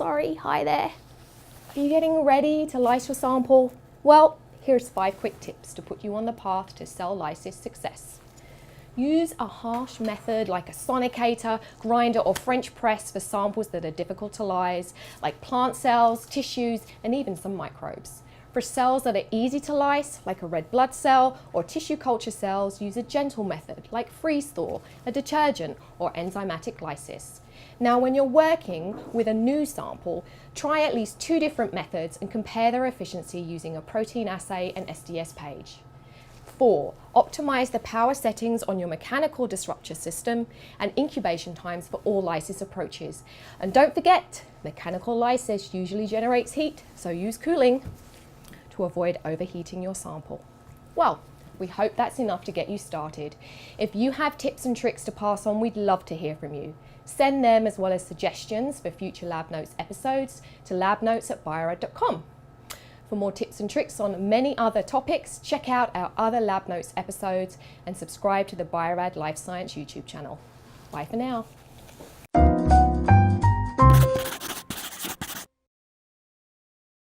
sorry, hi there. Are you getting ready to lyse your sample? Well, here's 5 quick tips to put you on the path to cell lysis success. Use a harsh method like a Sonicator, grinder or French press for samples that are difficult to lyse, like plant cells, tissues, and even some microbes. For cells that are easy to lyse, like a red blood cell or tissue culture cells, use a gentle method like freeze-thaw, a detergent, or enzymatic lysis. Now, when you're working with a new sample, try at least 2 different methods and compare their efficiency using a protein assay and sds-page. 4. Optimize the power settings on your mechanical disruptor system and incubation times for all lysis approaches. And don't forget, mechanical lysis usually generates heat, so use cooling to avoid overheating your sample. Well, we hope that's enough to get you started. If you have tips and tricks to pass on, we'd love to hear from you. Send them as well as suggestions for future Lab Notes episodes to labnotes@biorad.com. For more tips and tricks on many other topics, check out our other Lab Notes episodes and subscribe to the Bio-Rad Life Science YouTube channel. Bye for now.